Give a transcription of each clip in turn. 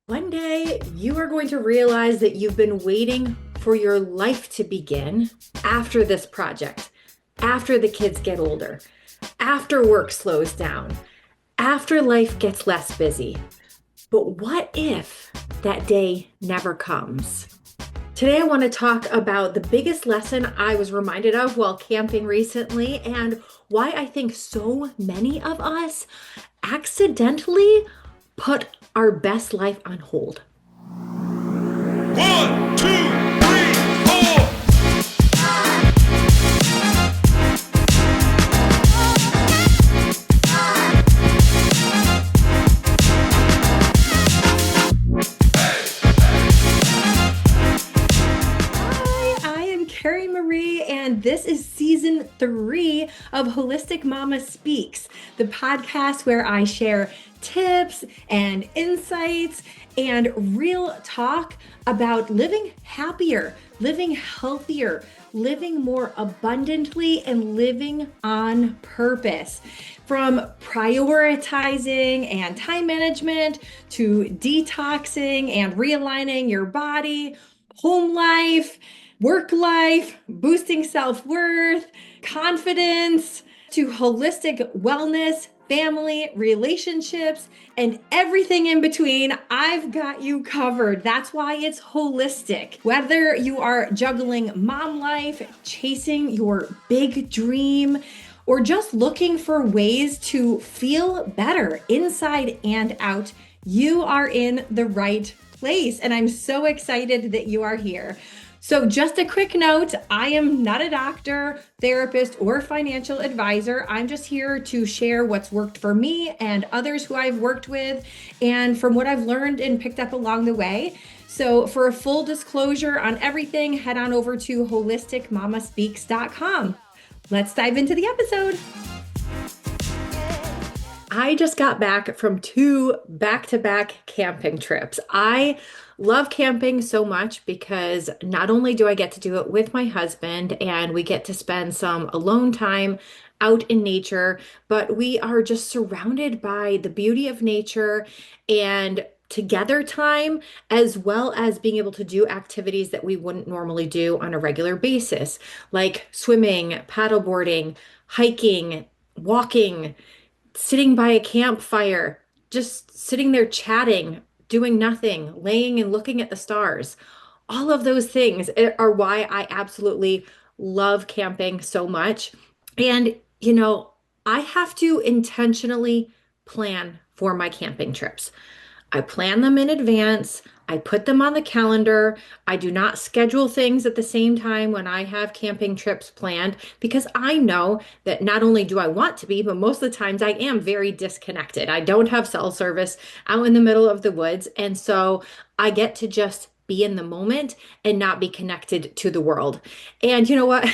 One day, you are going to realize that you've been waiting for your life to begin after this project, after the kids get older, after work slows down, after life gets less busy. But what if that day never comes? Today, I want to talk about the biggest lesson I was reminded of while camping recently and why I think so many of us accidentally put our best life on hold. One, two, three, four. Hi, I am Carrie Marie, and this is season 3 of Holistic Mama Speaks, the podcast where I share tips and insights and real talk about living happier, living healthier, living more abundantly, and living on purpose. From prioritizing and time management to detoxing and realigning your body, home life, work life, boosting self-worth, confidence, to holistic wellness, family, relationships, and everything in between. I've got you covered. That's why it's holistic. Whether you are juggling mom life, chasing your big dream, or just looking for ways to feel better inside and out, you are in the right place. And I'm so excited that you are here. So just a quick note, I am not a doctor, therapist, or financial advisor. I'm just here to share what's worked for me and others who I've worked with, and from what I've learned and picked up along the way. So for a full disclosure on everything, head on over to holisticmamaspeaks.com. Let's dive into the episode. I just got back from 2 back-to-back camping trips. I love camping so much because not only do I get to do it with my husband and we get to spend some alone time out in nature, but we are just surrounded by the beauty of nature and together time, as well as being able to do activities that we wouldn't normally do on a regular basis, like swimming, paddleboarding, hiking, walking, sitting by a campfire, just sitting there chatting, doing nothing, laying and looking at the stars. All of those things are why I absolutely love camping so much. And, I have to intentionally plan for my camping trips. I plan them in advance. I put them on the calendar. I do not schedule things at the same time when I have camping trips planned because I know that not only do I want to be, but most of the times I am very disconnected. I don't have cell service out in the middle of the woods. And so I get to just be in the moment and not be connected to the world. And you know what?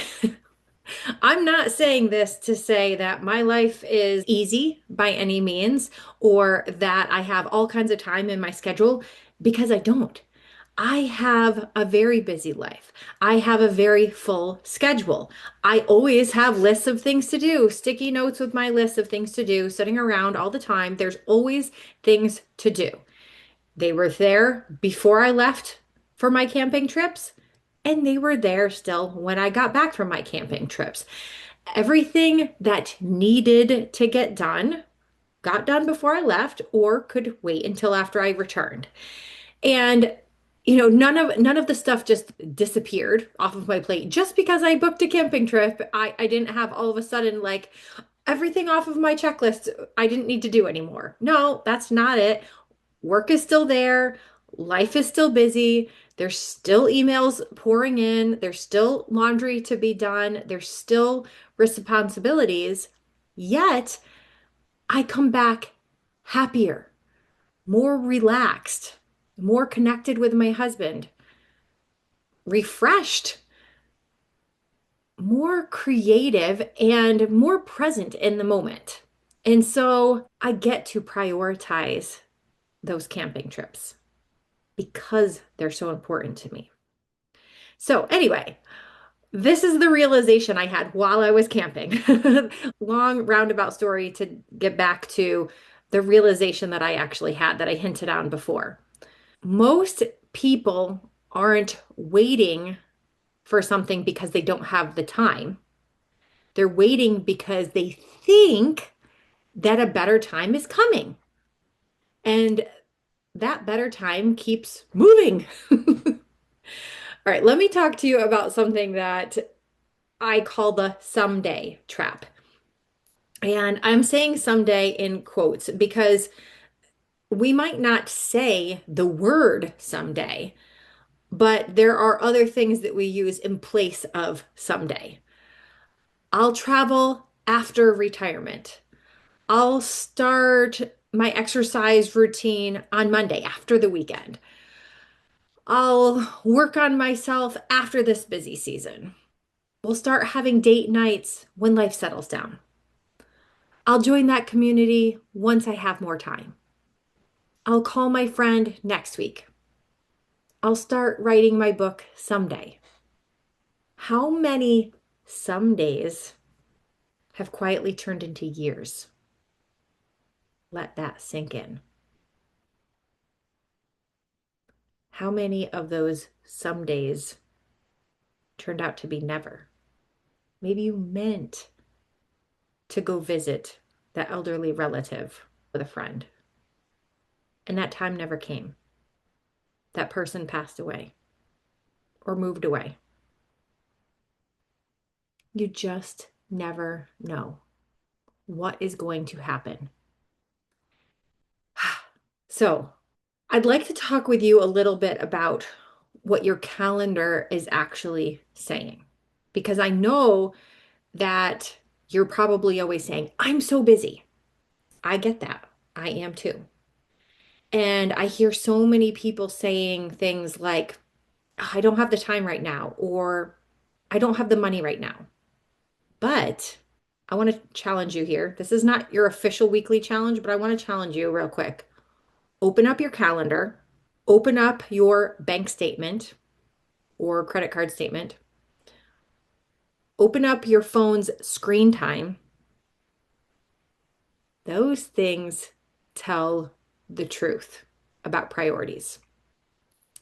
I'm not saying this to say that my life is easy by any means or that I have all kinds of time in my schedule because I don't. I have a very busy life. I have a very full schedule. I always have lists of things to do, sticky notes with my list of things to do, sitting around all the time. There's always things to do. They were there before I left for my camping trips, and they were there still when I got back from my camping trips. Everything that needed to get done got done before I left or could wait until after I returned. And none of the stuff just disappeared off of my plate just because I booked a camping trip. I didn't have all of a sudden like everything off of my checklist I didn't need to do anymore. No, that's not it. Work is still there. Life is still busy. There's still emails pouring in. There's still laundry to be done. There's still responsibilities. Yet I come back happier, more relaxed, more connected with my husband, refreshed, more creative, and more present in the moment. And so I get to prioritize those camping trips because they're so important to me. So, anyway, this is the realization I had while I was camping. Long roundabout story to get back to the realization that I actually had that I hinted on before. Most people aren't waiting for something because they don't have the time. They're waiting because they think that a better time is coming. And that better time keeps moving. All right, let me talk to you about something that I call the someday trap. And I'm saying someday in quotes because we might not say the word someday, but there are other things that we use in place of someday. I'll travel after retirement. I'll start my exercise routine on Monday after the weekend. I'll work on myself after this busy season. We'll start having date nights when life settles down. I'll join that community once I have more time. I'll call my friend next week. I'll start writing my book someday. How many some days have quietly turned into years? Let that sink in. How many of those some days turned out to be never? Maybe you meant to go visit that elderly relative with a friend, and that time never came. That person passed away or moved away. You just never know what is going to happen. So, I'd like to talk with you a little bit about what your calendar is actually saying, because I know that you're probably always saying, I'm so busy. I get that. I am too. And I hear so many people saying things like, I don't have the time right now, or I don't have the money right now. But I want to challenge you here. This is not your official weekly challenge, but I want to challenge you real quick. Open up your calendar, open up your bank statement or credit card statement, open up your phone's screen time. Those things tell the truth about priorities.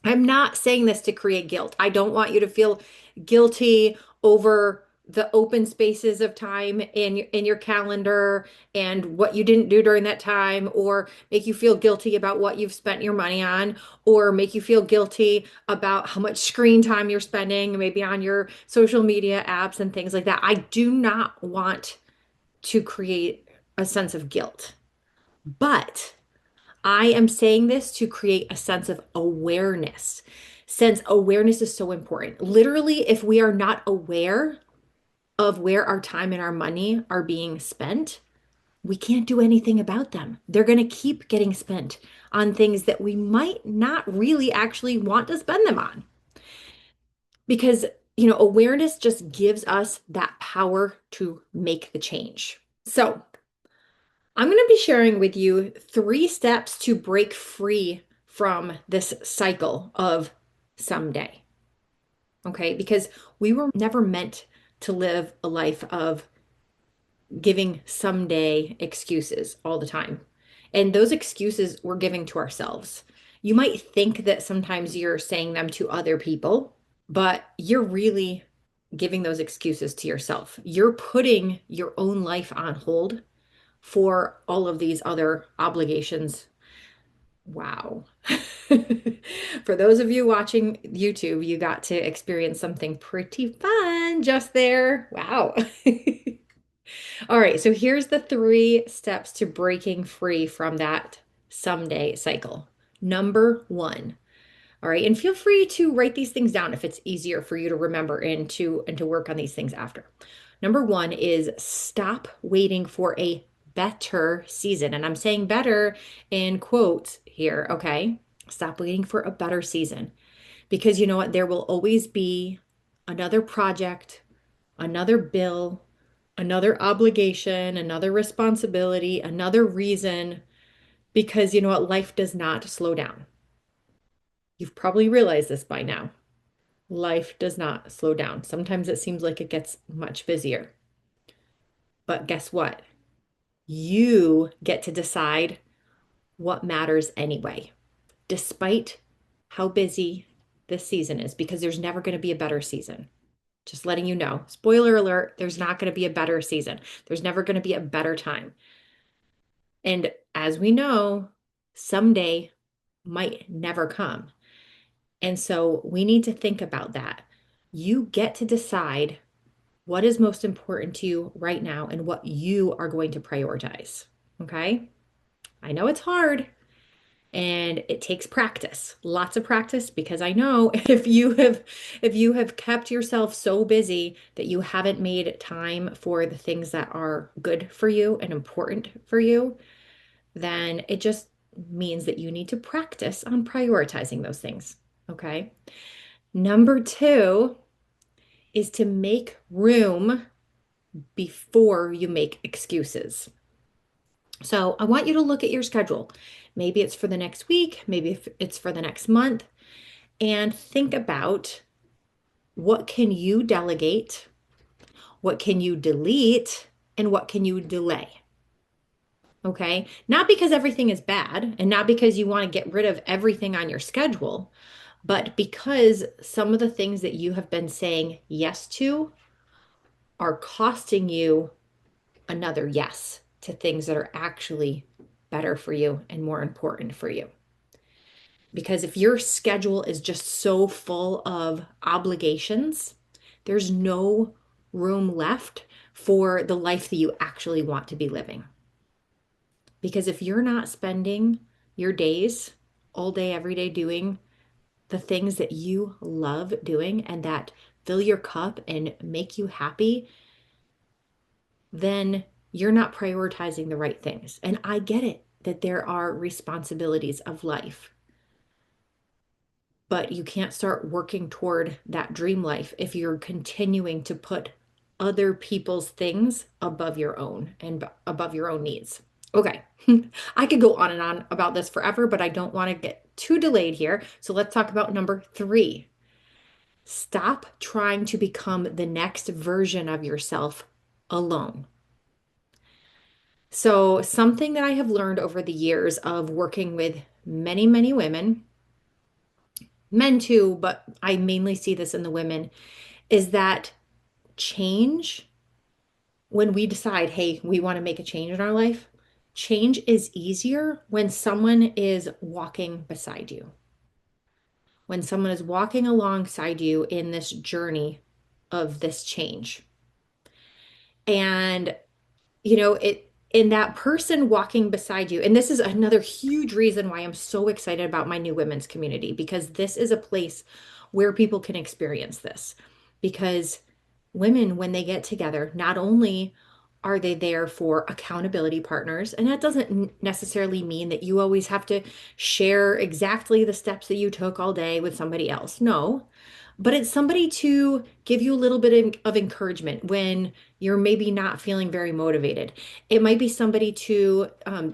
I'm not saying this to create guilt. I don't want you to feel guilty over the open spaces of time in your calendar and what you didn't do during that time, or make you feel guilty about what you've spent your money on, or make you feel guilty about how much screen time you're spending, maybe on your social media apps and things like that. I do not want to create a sense of guilt. But I am saying this to create a sense of awareness. Since awareness is so important. Literally, if we are not aware of where our time and our money are being spent, we can't do anything about them. They're going to keep getting spent on things that we might not really actually want to spend them on. Because, awareness just gives us that power to make the change. So, I'm going to be sharing with you 3 steps to break free from this cycle of someday. Okay, because we were never meant to live a life of giving someday excuses all the time. And those excuses we're giving to ourselves. You might think that sometimes you're saying them to other people, but you're really giving those excuses to yourself. You're putting your own life on hold for all of these other obligations. Wow. For those of you watching YouTube, you got to experience something pretty fun just there. Wow. All right, so here's the 3 steps to breaking free from that someday cycle. Number one. All right, and feel free to write these things down if it's easier for you to remember and to work on these things after. Number one is stop waiting for a better season. And I'm saying better in quotes here, okay? Stop waiting for a better season. Because you know what? There will always be another project, another bill, another obligation, another responsibility, another reason. Because you know what? Life does not slow down. You've probably realized this by now. Life does not slow down. Sometimes it seems like it gets much busier. But guess what? You get to decide what matters anyway, despite how busy this season is because there's never going to be a better season. Just letting you know. Spoiler alert, there's not going to be a better season. There's never going to be a better time. And as we know, someday might never come. And so we need to think about that. You get to decide what is most important to you right now and what you are going to prioritize. Okay? I know it's hard and it takes practice. Lots of practice because I know if you have kept yourself so busy that you haven't made time for the things that are good for you and important for you, then it just means that you need to practice on prioritizing those things. Okay? Number two is to make room before you make excuses. So I want you to look at your schedule. Maybe it's for the next week, maybe if it's for the next month, and think about what can you delegate, what can you delete, and what can you delay. Okay? Not because everything is bad and not because you want to get rid of everything on your schedule, but because some of the things that you have been saying yes to are costing you another yes to things that are actually better for you and more important for you. Because if your schedule is just so full of obligations, there's no room left for the life that you actually want to be living. Because if you're not spending your days all day, every day doing the things that you love doing and that fill your cup and make you happy, then you're not prioritizing the right things. And I get it that there are responsibilities of life, but you can't start working toward that dream life if you're continuing to put other people's things above your own and above your own needs. Okay, I could go on and on about this forever, but I don't want to get too delayed here. So let's talk about number three. Stop trying to become the next version of yourself alone. So, something that I have learned over the years of working with many, many women, men too, but I mainly see this in the women, is that change, when we decide, hey, we want to make a change in our life, change is easier when someone is walking beside you, when someone is walking alongside you in this journey of this change. And it in that person walking beside you, and this is another huge reason why I'm so excited about my new women's community, because this is a place where people can experience this. Because women, when they get together, not only are they there for accountability partners, and that doesn't necessarily mean that you always have to share exactly the steps that you took all day with somebody else. No, but it's somebody to give you a little bit of encouragement when you're maybe not feeling very motivated. It might be somebody to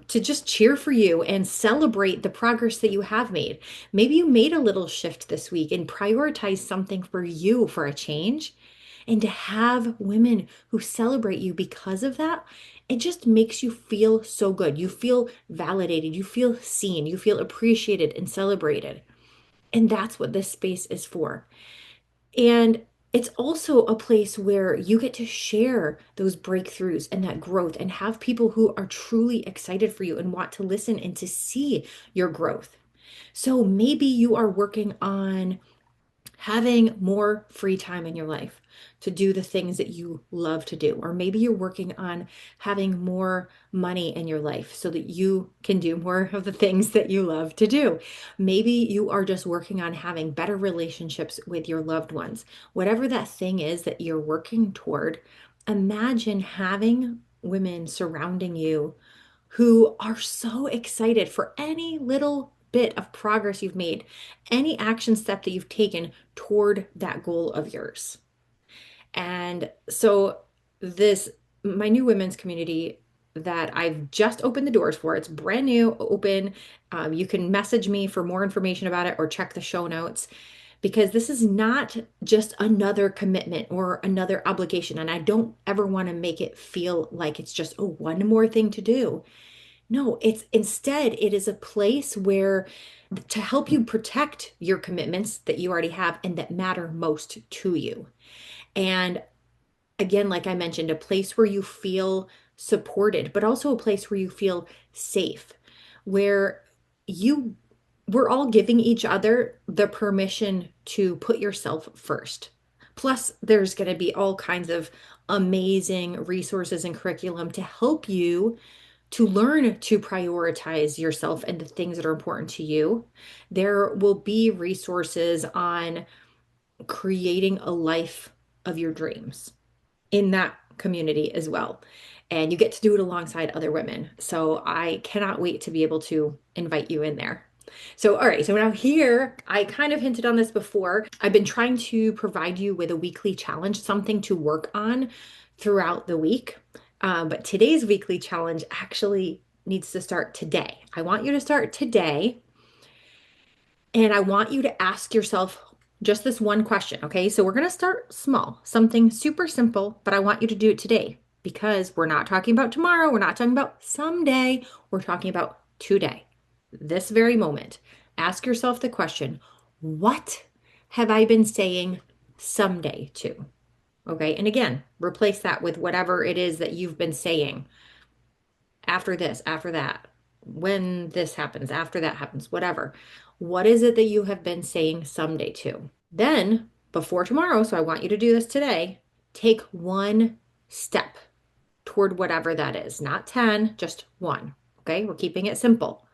just cheer for you and celebrate the progress that you have made. Maybe you made a little shift this week and prioritize something for you for a change. And to have women who celebrate you because of that, it just makes you feel so good. You feel validated, you feel seen, you feel appreciated and celebrated. And that's what this space is for. And it's also a place where you get to share those breakthroughs and that growth and have people who are truly excited for you and want to listen and to see your growth. So maybe you are working on having more free time in your life to do the things that you love to do. Or maybe you're working on having more money in your life so that you can do more of the things that you love to do. Maybe you are just working on having better relationships with your loved ones. Whatever that thing is that you're working toward, imagine having women surrounding you who are so excited for any little bit of progress you've made, any action step that you've taken toward that goal of yours. And so, this, my new women's community that I've just opened the doors for, it's brand new, open. You can message me for more information about it or check the show notes because this is not just another commitment or another obligation. And I don't ever want to make it feel like it's just, oh, one more thing to do. No, it's instead, it is a place where to help you protect your commitments that you already have and that matter most to you. And again, like I mentioned, a place where you feel supported, but also a place where you feel safe, where you we're all giving each other the permission to put yourself first. Plus, there's going to be all kinds of amazing resources and curriculum to help you to learn to prioritize yourself and the things that are important to you. There will be resources on creating a life of your dreams in that community as well. And you get to do it alongside other women. So I cannot wait to be able to invite you in there. So, all right. So now here, I kind of hinted on this before. I've been trying to provide you with a weekly challenge, something to work on throughout the week. But today's weekly challenge actually needs to start today. I want you to start today and I want you to ask yourself just this one question, okay? So we're going to start small, something super simple, but I want you to do it today because we're not talking about tomorrow. We're not talking about someday. We're talking about today, this very moment. Ask yourself the question, what have I been saying someday to? Okay. And again, replace that with whatever it is that you've been saying after this, after that, when this happens, after that happens, whatever. What is it that you have been saying someday to? Then, before tomorrow, so I want you to do this today, take one step toward whatever that is, not 10, just one. Okay, we're keeping it simple.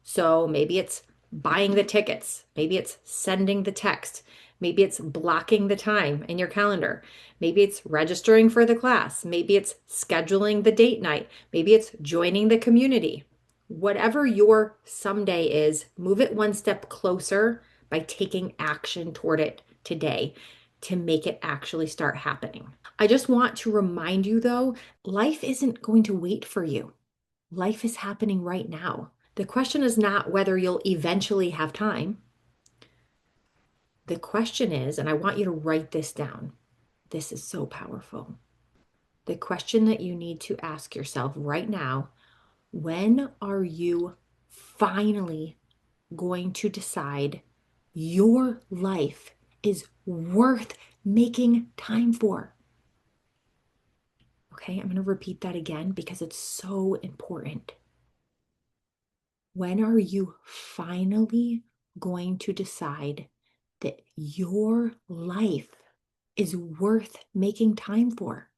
So maybe it's buying the tickets. Maybe it's sending the text. Maybe it's blocking the time in your calendar. Maybe it's registering for the class. Maybe it's scheduling the date night. Maybe it's joining the community. Whatever your someday is, move it one step closer by taking action toward it today to make it actually start happening. I just want to remind you though, life isn't going to wait for you. Life is happening right now. The question is not whether you'll eventually have time. The question is, and I want you to write this down. This is so powerful. The question that you need to ask yourself right now, when are you finally going to decide your life is worth making time for? Okay, I'm going to repeat that again because it's so important. When are you finally going to decide that your life is worth making time for?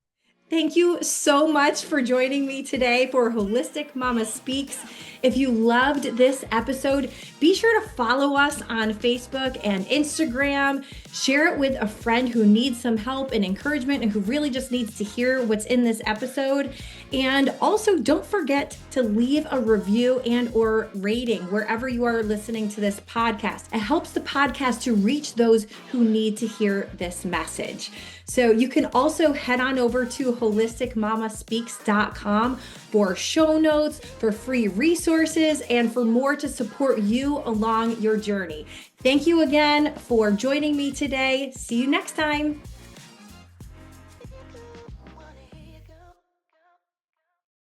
Thank you so much for joining me today for Holistic Mama Speaks. If you loved this episode, be sure to follow us on Facebook and Instagram. Share it with a friend who needs some help and encouragement and who really just needs to hear what's in this episode. And also don't forget to leave a review and or rating wherever you are listening to this podcast. It helps the podcast to reach those who need to hear this message. So you can also head on over to holisticmamaspeaks.com for show notes, for free resources, and for more to support you along your journey. Thank you again for joining me today. See you next time.